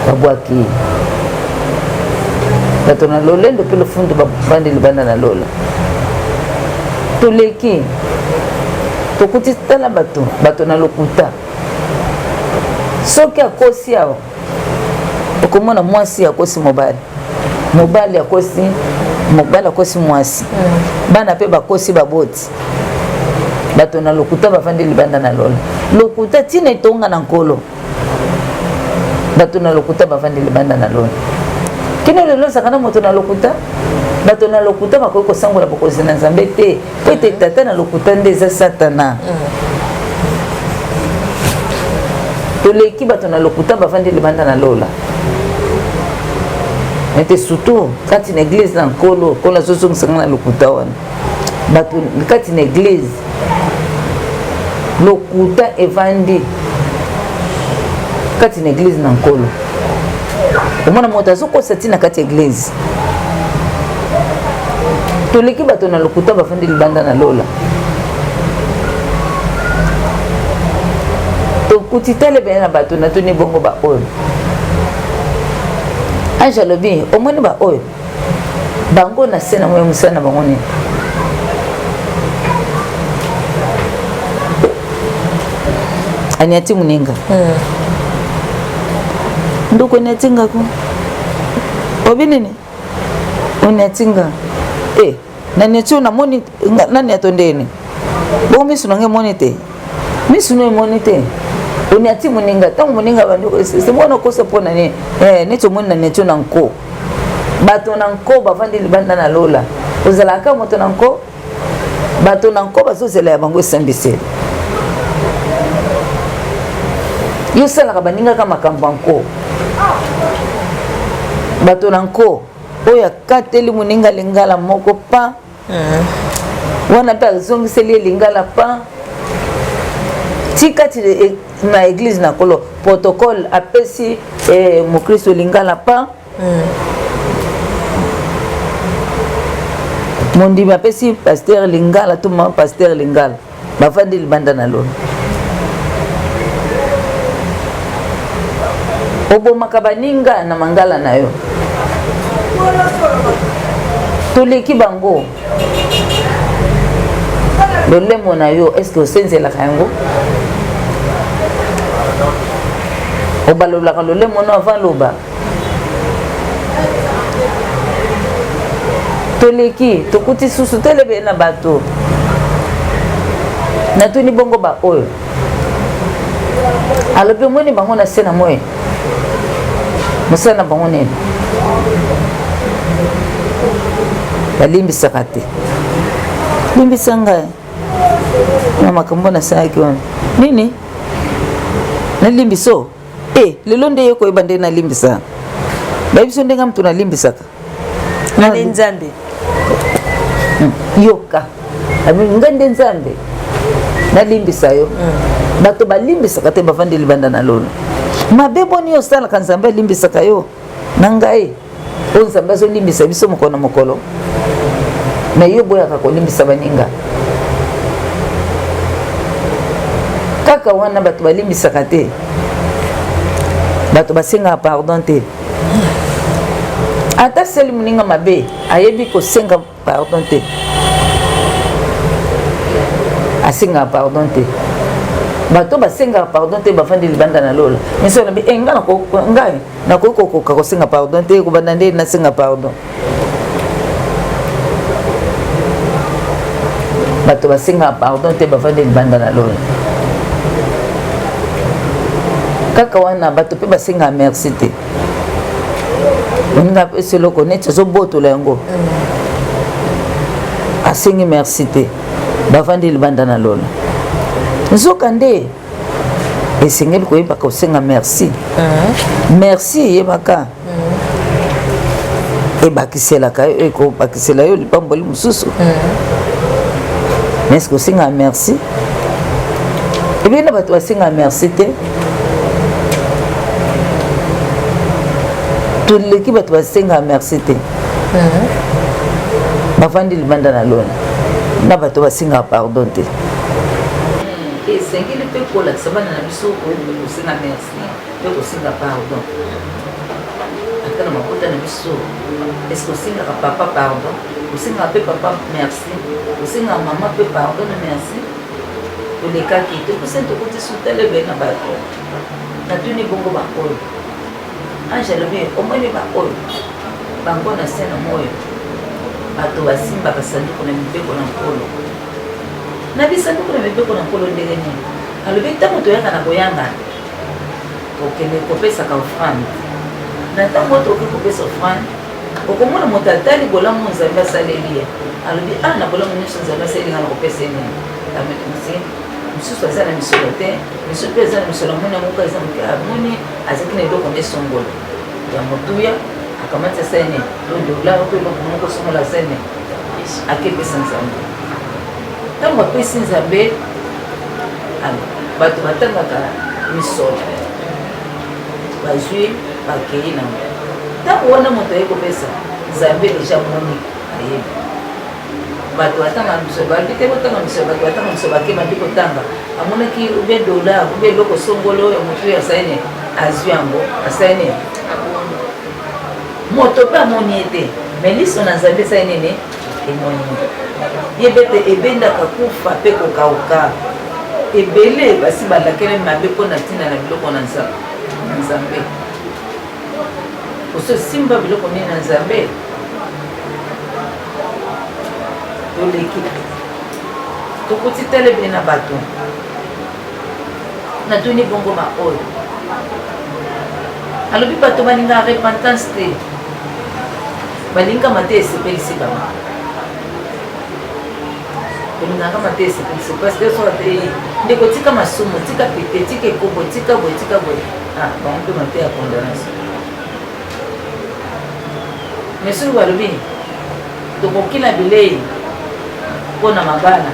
babwaki bato na lolendo mpe lofundu bavandi libanda na lola toleki tokuti tala bato na lokuta soki akosi awa okomona mwasi akosi mobali akosi mwasi bana mpe bakosi baboti bato na lokuta bavandi libanda na lola lokuta ntina etonga na nkolo bato na lokuta bavandi libanda na lola kino lelo ezaka na moto na lokuta bato na lokuta bakoki kosangola bokonzi na nzambe te po ete tata na lokuta nde eza satana toleki bato na lokuta bavandi libanda na lola ete surtout kati na eglise na nkolo azozongisanga na lokuta wana bato kati na eglise lokuta evandi kati na eglise na nkolo omona moto azokosa ntina kati ya eglise toleki bato na lokuta bafandi libanda na lola tokuti tele bene na bato na toni bongo baoyo ange alobi omoni baoyo bango na se na moye mosala na bango nini aniati moninga ndoko eniatingako obi nini oniatinga naniati oyo namoni nani atondeni bongo misu nange emoni te misu no emoni te oniati moninga ntango moninga semona okosa mpona nini neti omoni naniati oyo na nko bato na nko bavandi libanda na lola ozalaka moto na nko bato na nko bazozela ya bango esambiseli yo salaka baningaka makambo ya nko bato na nko oyo akateli moninga lingala moko pa wana mpe azongiseli ye lingala pa ti kati na eglise na kolo protocole apesi mokristo lingala pa mondimi apesi paster lingala to mama paster lingala bavandi libanda na lona obomaka baninga na mangala na yo toleki bango lolemo na yo eske osenzelaka yango obalolaka lolemo no avant loba toleki tokuti susu telebe na bato natuni bongo baoyo alobi omoni bango na se na moye mosala na bango nini balimbisaka te limbisa ngai na makambo nasalaki wana nini nalimbiso lelo nde ye koyeba nde nalimbisa bayebiso ndenge mutu nalimbisaka nani nzambe yoka ngai nde nzambe nalimbisa yo bato balimbisaka te bavandi libanda na lolo mabe boni osalaka nzambe alimbisaka yo na ngai oyo nzambe azolimbisa biso mokolo na mokolo na yo boyaka kolimbisa baninga kaka wana bato balimbisaka te bato basengaka pardon te ata seli moninga mabe ayebi kosenga pardon te asengaka pardon te bato basengaka pardon te bafandi libanda na lola miso nabi ngai nakoki kokoka kosenga pardon te kobanda nde nasenga pardon bato basengaka pardon te bafandi libanda na lola kaka wana bato mpe basengaka merci te oninga apesi eloko neti azobotola yango asengi merci te bafandi libanda na lola nzoka nde esengeli koyeba kosenga merci merci eyebaka ebakiselaka yo ekobakisela yo lipamboli mosusu mais kosenga merci ebina bato basenga merci te toleki bato basenga merci te bafandi libanda na lona na bato basengaka pardon te esengeli mpe kolakisa bana na biso kosenga merci mpe kosenga pardon ata na maputa na biso est-ce que osingaka papa pardon osingaka mpe papa merci osingaka mama mpe pardon na merci tolekaki tokosani tokuti sutalebe na bato natuni bongo baoyo ange alobi omoni baoyo bango na se na moyo bato basimbaka sanduku na mibeko na nkolo na bisanduku na mibeko na nkolo ndenge nini alobi ntango toyaka na koyangana okende kopesaka ofrande na ntango tokoki kopesa ofrande okomona moto atali bolamu nzambe asaleli ye alobi na bolamu nyonso nzambe asaleli nga na kopesa ye nini ametomisi mosusu aza na misolo te misusu mpe eza na misolo amoni yango eza moke amoni azaki na eloko nde songolo ya motuya akamati asane lodola oto eloko moko songola asane akepesa nzambe ntango apesi nzambe bato batangaka misolo bazwi bakei nango ntango wana moto aye kopesa nzambe deja moni ayebi bato batanga misolo balobi te botanga misolo bato batanga misolo bakebandi kotanga amonaki ube dolar ube eloko songolo ya motu asane azwi yango asane moto mpe amoni ye te me liso na nzambe esali nini emoni yebe te ebendaka kufa mpe kokauka ebele basi balakele mabe mpona ntina na biloko na nzambe osimba biloko nini na nzambe toleki tokuti telebe na bato natuni bongo baoyo alobi bato balingaka repentance te balingaka te esepelisi bango balingaka te esepelisi parce que soka te ndeko tika masumu tika pete tika ekobo tika boye bango mpe mate ya condamnation mais soki balobi tokokila bilei mpona mabala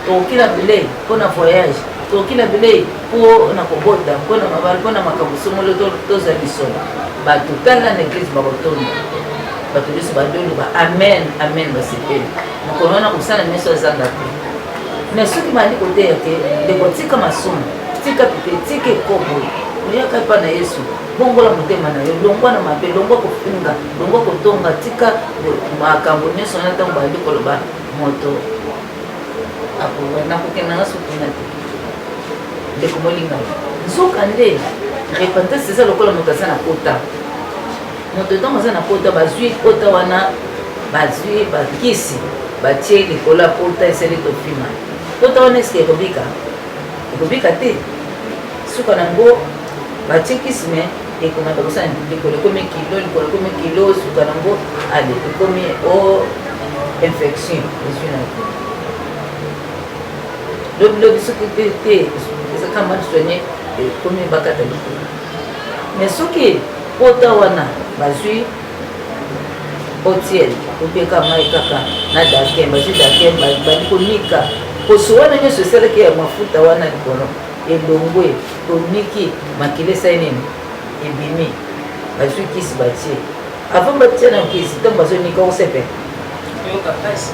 tokokila bilei mpona voyage tokokila bilei mpona kobota mpona mabala mpona makambo songolo tozwa lisolo bato tala na eglise bakotonda bato biso badoloba amen amen basepeli mokolo wana kosala meso azanga te mais soki bandi koteya te ndeko tika masumu tika pite tika ekoboye oyaka epa na yesu bongola motema na yo longwa na mabe longwa kofinga longwa kotonga tika makambo nyonso wana ntango bandi koloba moto nakokendanga sukuna te ndeko molingana nzoka nde repentance eza lokola moto aza na kota moto ntango aza na kota bazwi kota wana bazwi bakisi batie likolo ya kota esali tofima kota wana eske ekobika te suka nango batie kisi me ekomata kosala likolo ekomi kilo suka nango ale ekomi o infection ezwi na te lobilobi soki te ezaka mali soigne ekomi bakata likolo mais soki kota wana bazwi otiel obeka mai kaka na dakem bazwi dakem bali konika poso wana nyonso esalaki ya mafuta wana likolo elongwe toniki makili esali nini ebimi bazwi kisi batie avant batie na kisi ntango bazonika osepe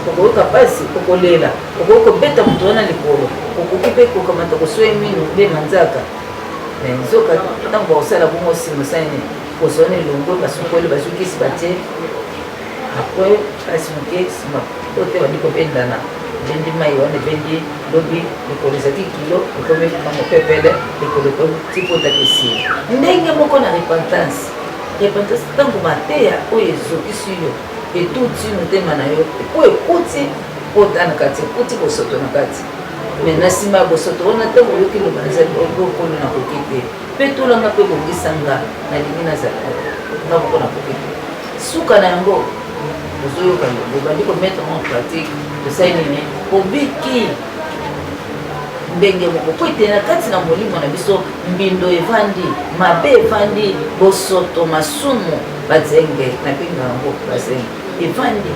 okoyoka pasi okolela okoki kobeta moto wana likolo okoki mpe kokamata koswa mino mpe manzaka nzoka ntango bakosala bongo nsima osali poso wana elongwe basukoli bazwi kisi batie apres pasi moke nsima to te bandi kobendana bendi mai wana bendi lobi likolo ezalaki kilo ekomi mango pepele likolo tikotaki esili ndenge moko na repentance ntango mateya oyo ezokisi yo etuti motema na yo po ekuti pota na kati ekuti bosoto na kati me na nsima ya bosoto wana ntango oyoki loba nazali okolo na koki te mpe tolanga mpe bongisanga nalingi nazala nga moko na koki te suka na yango ozoyoka yango bandi komettre en pratique tosali nini obiki ndenge moko po ete na kati na molimo na biso mbindo evandi mabe evandi bosoto masumu bazenge napinga yango bazenge evandi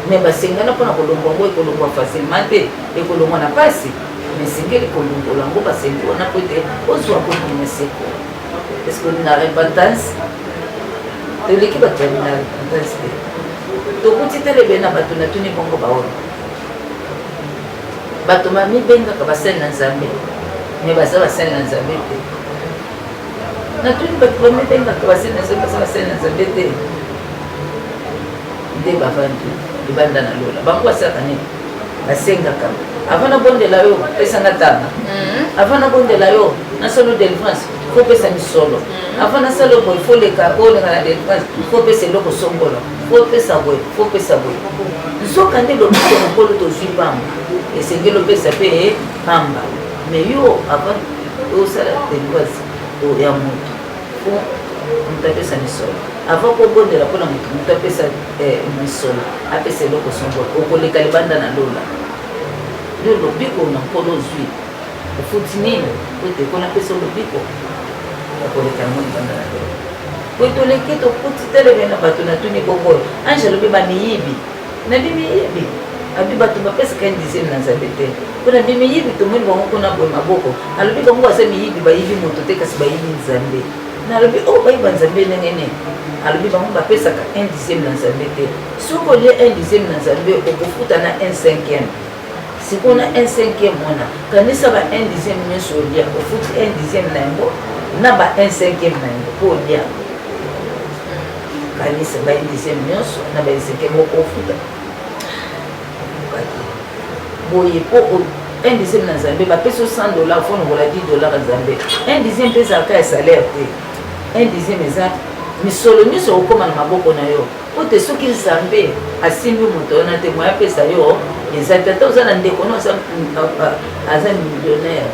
me basengana mpona kolongwa yango ekolongwa facilement te ekolongwa na pasi me esengeli kolongola yango basengi wana po ete ozwa komina seko eske na repentance toleki bato na repentance te tokuti telebe na bato natuni bongo baoyo bato mamibengaka basali na nzambe me baza basali na nzambe te na tuni bato bamibengaka basene nzambe asa basene na nzambe te nde bavandi libanda na lola bango basalaka nini basengaka avant nabondela yo pesanga tanga avant nabondela yo nasolo délivrance fo pesa misolo avant nasala boye fo leka olenga na délivrance fo pesa eloko songola fo pesa boye fo pesa boye nzoka nde lobiko mokolo tozwi pamba esengeli opesa mpe pamba mais yo avant osala délivrance ya moto fo moto apesa misolo avant kobondela mpona moto apesa misolo apesa eloko songola okoleka libanda na lola nde lobiko na nkolo ozwi ofuti nini ote kona pesa lobiko akoleka yango libanda na lola po toleki tokuti teleme na bato na tuni bongoyo ange alobi bamiyibi na bimiyibi abi bato bapesaka indizieme na nzambe te mpona bimiyibi tomoni bango kuna boye maboko alobi bango baza miyibi bayibi moto te kasi bayibi nzambe nalobi oyo bayiba nzambe ndenge nini alobi bango bapesaka indizieme na nzambe te soki olie indizieme na nzambe okofuta na 1/5 sikona 1/5 wana kanisa ba 1/10 nyonso olia ofuti 1/10 na yango na ba 1/5 na yango mpo olia kanisa ba 1/10 nyonso na ba 1/5 moko ofuta boye mpo 1/10 na nzambe bapesi $100 fo nongola $10 nzambe 1/10 mpe ezalaka ya salaire te 1/10 eza misolo nyonso okóma na maboko na yo po te soki nzambe asimbi moto wana te moya apesa yo eza te ata oza na ndeko no aza millionnaire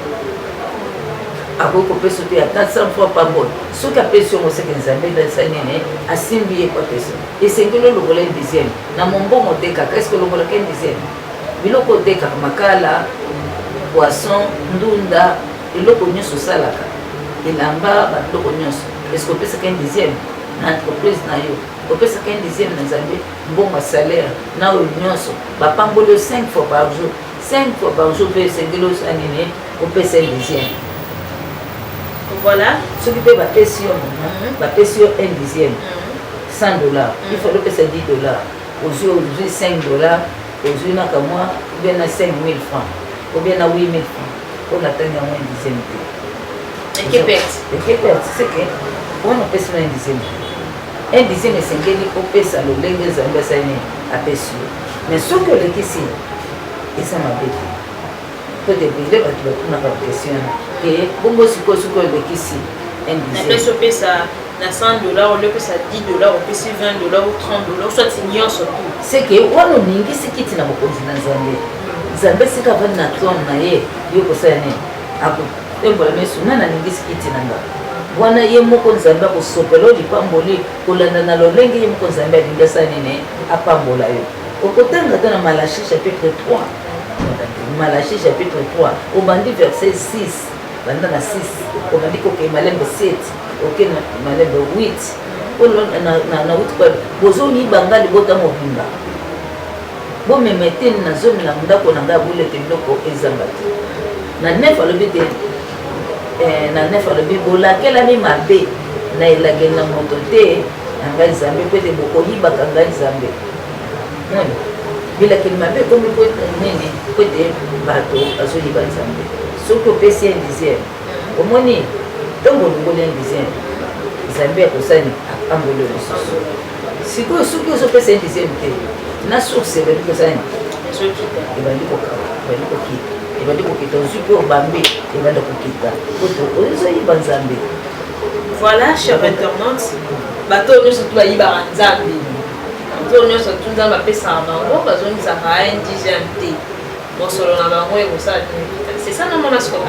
akoki kopesa te ata 100 fois pambona soki apesi yo moseke nzambe ndasa nini asimbi ye po apesa esengeli olongola 1/10 na mombongo otekaka eske olongolaka 1/10 biloko otekaka makala poisson ndunda eloko nyonso osalaka elamba babiloko nyonso eske opesaka 1/10 na entreprise na yo opesaka 1/10 na nzambe mbongo salaire na oyo nyonso bapamboli yo 5 fois par jour 5 fois par jour mpe esengeli osa nini opesa 1/10 voilà soki mpe bapesi yo bapesi yo 1/10 $100 il faut opesa $10 ozwi $5 ozwi naka mwa obien na 5 000 francs obien na 8 000 francs mpona ntangi yango 1/10 te ekeperte seke wana opesi na 1/10 esengeli opesa lolenge nzambe asani apesi yo mais soki olekisi eza mabe te po debrile bato batunaka bakestion ke bongo sikoyo soki olekisi 1/10 opesa na $100 oliopesa $10 opesi $20 ou $30 soit nyonso tu seke wana oningisi kiti na bokonzi na nzambe nzambe sika avandi na trone na ye yo kosala nini akotembola meso nani aningisi kiti na nga wana ye moko nzambe akosopela olipamboli kolanda na lolenge ye moko nzambe alingi asala nini apambola yo okotanga ta na Malachi chapitre 3 Malachi chapitre 3 obandi verset 6 banda na 6 obandi kokei malembe 7 oke na malembe 8 olo na 8 kwa bozonyiba libota mobimba bomeme te nazomi na ndako na ngai abulete biloko ezanga te na 9 alobi te na 9 alobi bolakelami mabe na elangeli na moto te na ngai nzambe mpo ete bokoyibaka ngai nzambe bilakeli mabe ekomi nini po ete bato bazoyiba nzambe soki opesi 1/10 omoni ntongo olongoli 1/10 nzambe akosani apamboli lisusu sikoyo soki ozopesa 1/10 te na source ebandi kosani ebandi kokita ebandi kokita ozwi mpe obambe ebandi kokita poto ozoyiba nzambe voilà chers internautes bato nyonso tu bayibaka nzambe bato nyonso tu nzambe apesaka bango bazongisaka 1/10 te mosolo na bango ekosala c'est ça non mama Sikola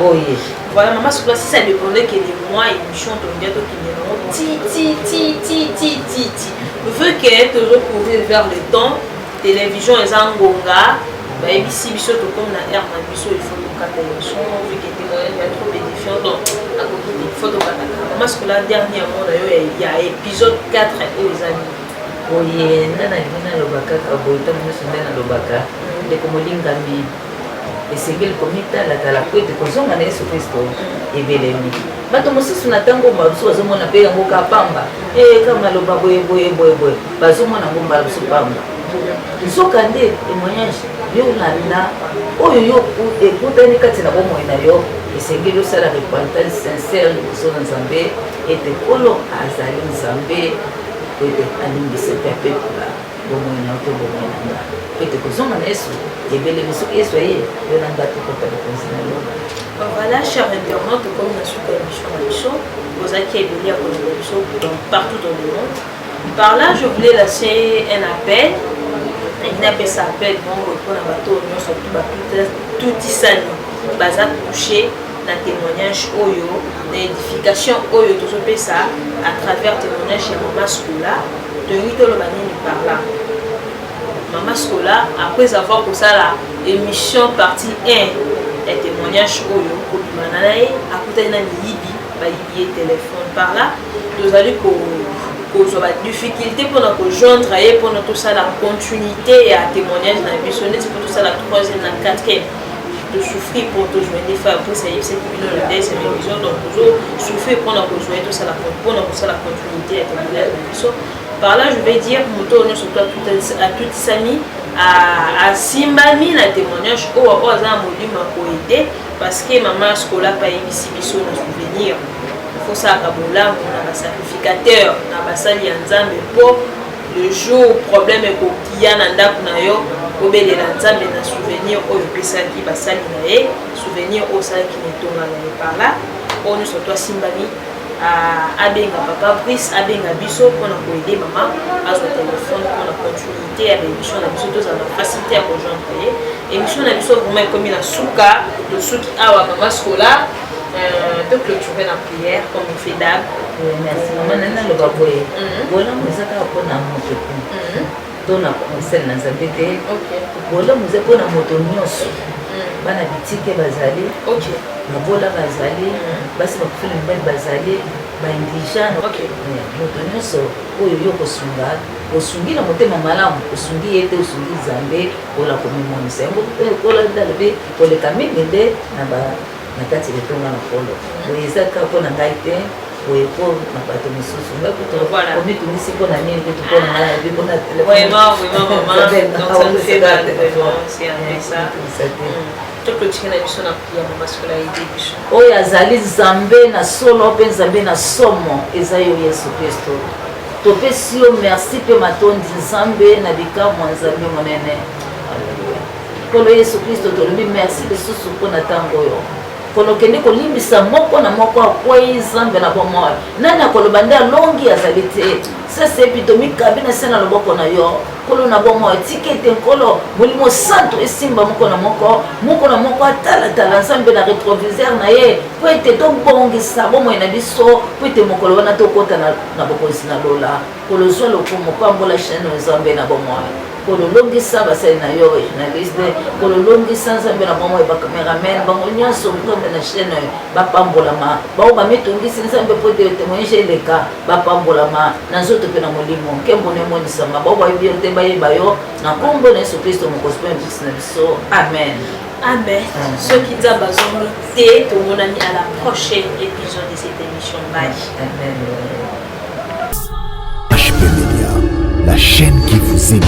voilà mama Sikola si ça dépendait que les mois émission tongia to kinelo ti veut que toujours courir vers le temps télévision eza ngonga bayebisi biso to comme na air na biso il faut tokata émission vu que témoignage ya trop édifiant donc akoki il faut tokata mama Sikola dernièrement na yo ya épisode 4 oyo ezali oye nana lingana lobaka boye ntango nyonso nde nalobaka ndeko molingami esengeli komitalakala po ete kozonga na yesu kristo ebelemi bato mosusu na ntango babiso bazomona mpe yango kapamba kamaloba boye bazomona ngo mbala biso pamba nzoka nde témoignage yo olanda oyo yo ekutani kati na bomoi na yo esengeli osala repentance sincere liboso na nzambe ete kolo azali nzambe po ete alimbisa mpe apetola bomoi na yo to bomoi na nga po ete kozonga na yesu ebelemi soki yesu aye yo na nga tokota bokonzi na loba. Voilà, chers internautes, comme nous avons fait l'émission, vous avez qui est venu à l'émission partout dans le monde. Par là, je voulais lancer un appel. Il n'a pas ça appel, bon, pour la bateau, nous surtout tout ça, basa touché dans témoignage Oyo, l'édification Oyo, tout ça à travers témoignage chez Maman Scola, de Rito Lobanini par là. Maman Scola, après avoir pour ça l'émission partie 1. Les témoignages oyo kobimananaye akutani na miyibi bayibi téléphone par là tozali kozwa difficulté mpona kojoindre ye mpona tosala continuité ya témoignage na biso neti mpo tosala 3e na 4e tosouffrir mpo tojoinde fabrice ayebisaki bino le deuxième émission donc tozosouffrir mpona kozwa ye mpona kosala continuité ya témoignage na biso. Par là je vais dire moto nyonso to atutisami asimbami na témoignage oyo aza molimo akoede parce que Maman Scola payebisi biso na souvenir fosalaka bolamu na basacrificateur na basali ya nzambe mpo le jour problème ekokia na ndako na yo obelela nzambe na souvenir oyo epesaki basali na ye souvenir oyo osalaki na etonga na ye. Par là oyo nyonso to asimbami abenga papa Brice abenga biso mpona koede mama azwa téléphone mpona continuité ya émission na biso tozala na facilité ya kojoindre ye émission na biso vraiment ekomi na suka tosuki awa Maman Scola to clôturer na prière comme on fait d'hab. Merci maman nana loba boye bolamu eza kaka mpona moto to na mosali na nzambe te bolamu eza mpona moto nyonso bana bitike bazali babola bazali basi bakufeli mibali bazali baindigent moto nyonso oyo yo kosunga osungi na motema malamu osungi ye te osungi nzambe ola komimonisa yango olandala mpe koleka mingi nde na kati letonga na kolo oyo eza kaka mpo na ngai te oyo mpo na bato mosusu ngakomitungisi mpo na nini kutu mpo na ngai ebi mpo na oyo azali nzambe na solo mpe nzambe na somo eza yo Yesu Kristo topesi yo merci mpe matondi nzambe na bikamwa nzambe monene nkolo Yesu Kristo tolobi merci lisusu mpo na ntango oyo kono kende kolimbisa moko na moko akwei nzambe na bomoi nani akoloba nde alongi azali te sasa epi tomikabi na se na loboko na yo kolo na bomoi tika ete nkolo molimo santo esimba moko na moko atalatala nzambe na retroviseur na ye po ete tobongisa bomoi na biso po ete mokolo wana tokota na bokonzi na lola kolozwa lokumu pambola chaine nzambe na bomoi kololongisa basali na yo journaliste kololongisa nzambe na bomoi bacameraman bango nyonso nzambe na chaine bapambolama bao bamitungisi nzambe po ete témoignage eleka bapambolama na nzoto mpe na molimo nkembo na emonisama bao bayebi yo te bayeba yo na nkombo na Yesu Kristo mokonzi mpe mpisi na biso amen. Amen. Ceux qui disent bazongi te tomonani à la prochaine épisode de cette émission. Bye. Amen. HP Media, la chaîne qui vous édifie.